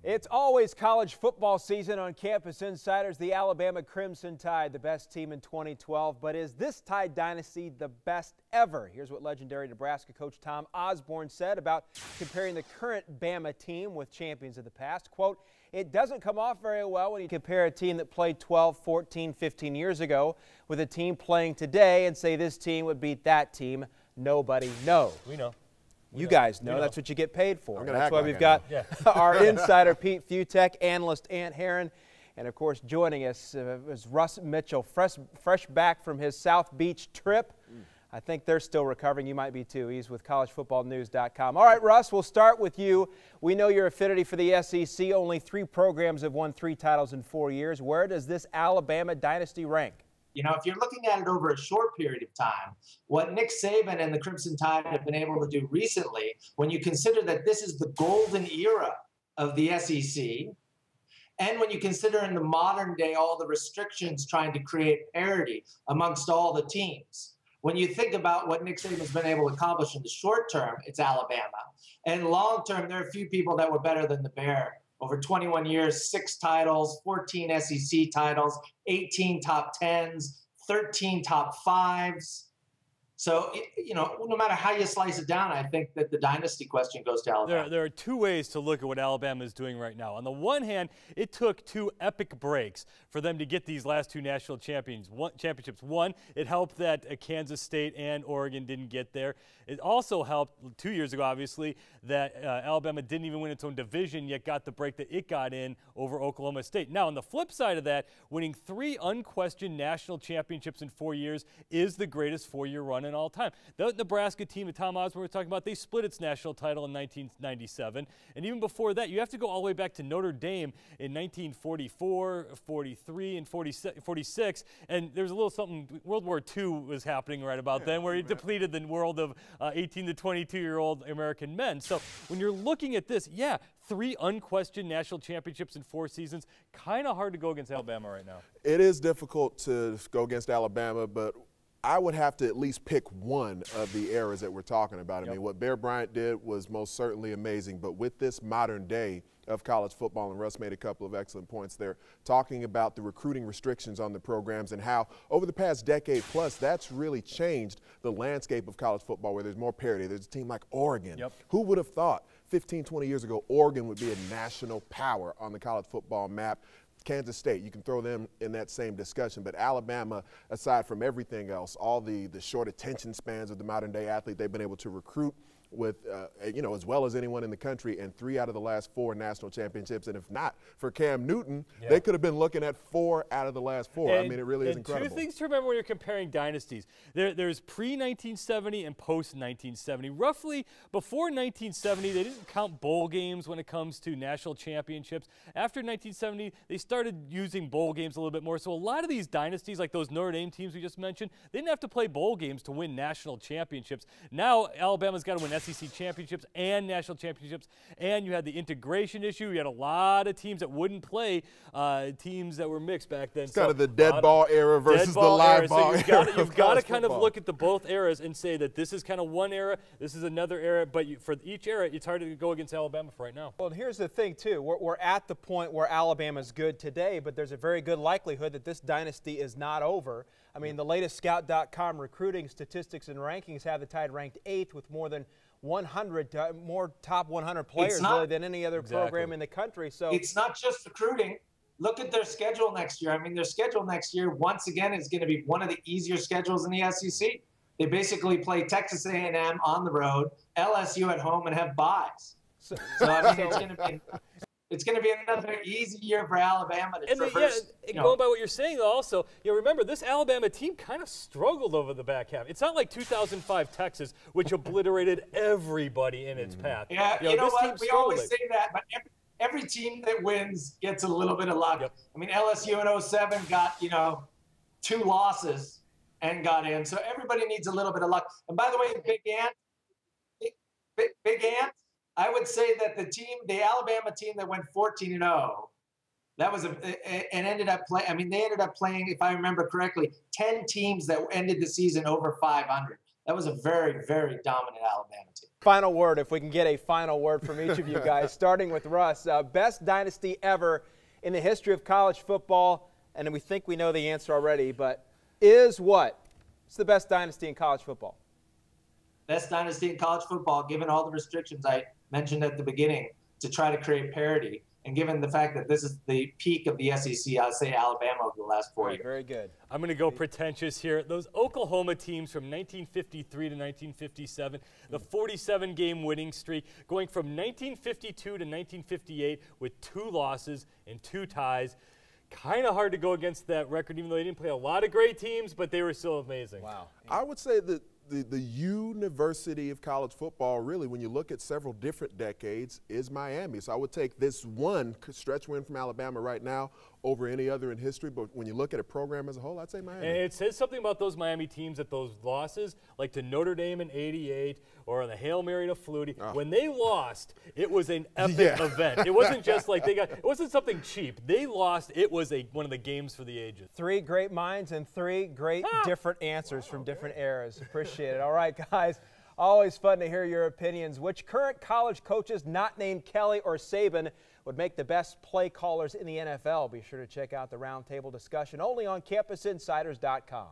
It's always college football season on Campus Insiders. The Alabama Crimson Tide, the best team in 2012. But is this Tide dynasty the best ever? Here's what legendary Nebraska coach Tom Osborne said about comparing the current Bama team with champions of the past. Quote, "It doesn't come off very well when you compare a team that played 12, 14, 15 years ago with a team playing today and say this team would beat that team. Nobody knows." We know. You guys know that's what you get paid for. That's why like we've got our insider Pete Futek, analyst Ant Heron, and of course joining us is Russ Mitchell, fresh back from his South Beach trip. I think they're still recovering. You might be too. He's with collegefootballnews.com. All right, Russ, we'll start with you. We know your affinity for the SEC. Only 3 programs have won 3 titles in 4 years. Where does this Alabama dynasty rank? You know, if you're looking at it over a short period of time, what Nick Saban and the Crimson Tide have been able to do recently, when you consider that this is the golden era of the SEC, and when you consider in the modern day all the restrictions trying to create parity amongst all the teams, when you think about what Nick Saban has been able to accomplish in the short term, it's Alabama. And long term, there are few people that were better than the Bear. Over 21 years, 6 titles, 14 SEC titles, 18 top 10s, 13 top 5s. So, you know, no matter how you slice it down, I think that the dynasty question goes to Alabama. There are 2 ways to look at what Alabama is doing right now. On the one hand, it took 2 epic breaks for them to get these last 2 national championships. One, it helped that Kansas State and Oregon didn't get there. It also helped 2 years ago, obviously, that Alabama didn't even win its own division, yet got the break that it got in over Oklahoma State. Now, on the flip side of that, winning 3 unquestioned national championships in 4 years is the greatest 4-year run in all time. The Nebraska team that Tom Osborne was talking about, they split its national title in 1997. And even before that, you have to go all the way back to Notre Dame in 1944, 43, and 46. And there's a little something, World War II was happening right about then, where it depleted the world of 18 to 22-year-old American men. So when you're looking at this, 3 unquestioned national championships in 4 seasons, kind of hard to go against Alabama right now. It is difficult to go against Alabama, but I would have to at least pick one of the eras that we're talking about. I mean, what Bear Bryant did was most certainly amazing, but with this modern day of college football, and Russ made a couple of excellent points there, talking about the recruiting restrictions on the programs and how over the past decade plus, that's really changed the landscape of college football where there's more parity. There's a team like Oregon. Who would have thought 15, 20 years ago Oregon would be a national power on the college football map? Kansas State, you can throw them in that same discussion, but Alabama, aside from everything else, all the short attention spans of the modern day athlete, they've been able to recruit with, you know, as well as anyone in the country, and 3 out of the last 4 national championships. And if not for Cam Newton, they could have been looking at 4 out of the last 4. I mean, it really is incredible. 2 things to remember when you're comparing dynasties. There's pre-1970 and post-1970. Roughly before 1970, they didn't count bowl games when it comes to national championships. After 1970, they started using bowl games a little bit more. So a lot of these dynasties, like those Notre Dame teams we just mentioned, they didn't have to play bowl games to win national championships. Now Alabama's got to win SEC championships and national championships, and you had the integration issue. You had a lot of teams that wouldn't play, teams that were mixed back then. It's kind of the dead ball era versus the live ball era. So you've got to kind of look at the both eras and say that this is kind of one era, this is another era, but for each era, it's hard to go against Alabama for right now. Well, here's the thing, too. We're at the point where Alabama's good today, but there's a very good likelihood that this dynasty is not over. I mean, the latest Scout.com recruiting statistics and rankings have the Tide ranked 8th with more than 100 more top 100 players really than any other program in the country. So it's not just recruiting. Look at their schedule next year. I mean, their schedule next year, once again, is going to be one of the easier schedules in the SEC. They basically play Texas A&M on the road, LSU at home, and have byes. So I mean, it's going to be another easy year for Alabama to traverse. Going by what you're saying, though, also, remember, this Alabama team kind of struggled over the back half. It's not like 2005 Texas, which obliterated everybody in its path. Yeah, you know what? We always say that, but every team that wins gets a little bit of luck. I mean, LSU in 07 got, 2 losses and got in. So everybody needs a little bit of luck. And by the way, Big Ant, I would say that the Alabama team that went 14-0, that was they ended up playing, if I remember correctly, 10 teams that ended the season over 500. That was a very, very dominant Alabama team. Final word, if we can get a final word from each of you guys, starting with Russ. Best dynasty ever in the history of college football, and we think we know the answer already, but is what? It's the best dynasty in college football. Best dynasty in college football, given all the restrictions I mentioned at the beginning, to try to create parity. And given the fact that this is the peak of the SEC, I'll say Alabama over the last 4 years. Very good. I'm going to go pretentious here. Those Oklahoma teams from 1953 to 1957, the 47-game winning streak, going from 1952 to 1958 with 2 losses and 2 ties. Kind of hard to go against that record, even though they didn't play a lot of great teams, but they were still amazing. Wow. I would say that the university of college football, really, when you look at several different decades, is Miami. So I would take this one stretch win from Alabama right now over any other in history. But when you look at a program as a whole, I'd say Miami. And it says something about those Miami teams that those losses, like to Notre Dame in '88 or on the Hail Mary to Flutie, when they lost, it was an epic event. It wasn't just like it wasn't something cheap. They lost. It was one of the games for the ages. 3 great minds and 3 great different answers from different eras. Appreciate it. All right, guys. Always fun to hear your opinions. Which current college coaches not named Kelly or Saban would make the best play callers in the NFL? Be sure to check out the roundtable discussion only on CampusInsiders.com.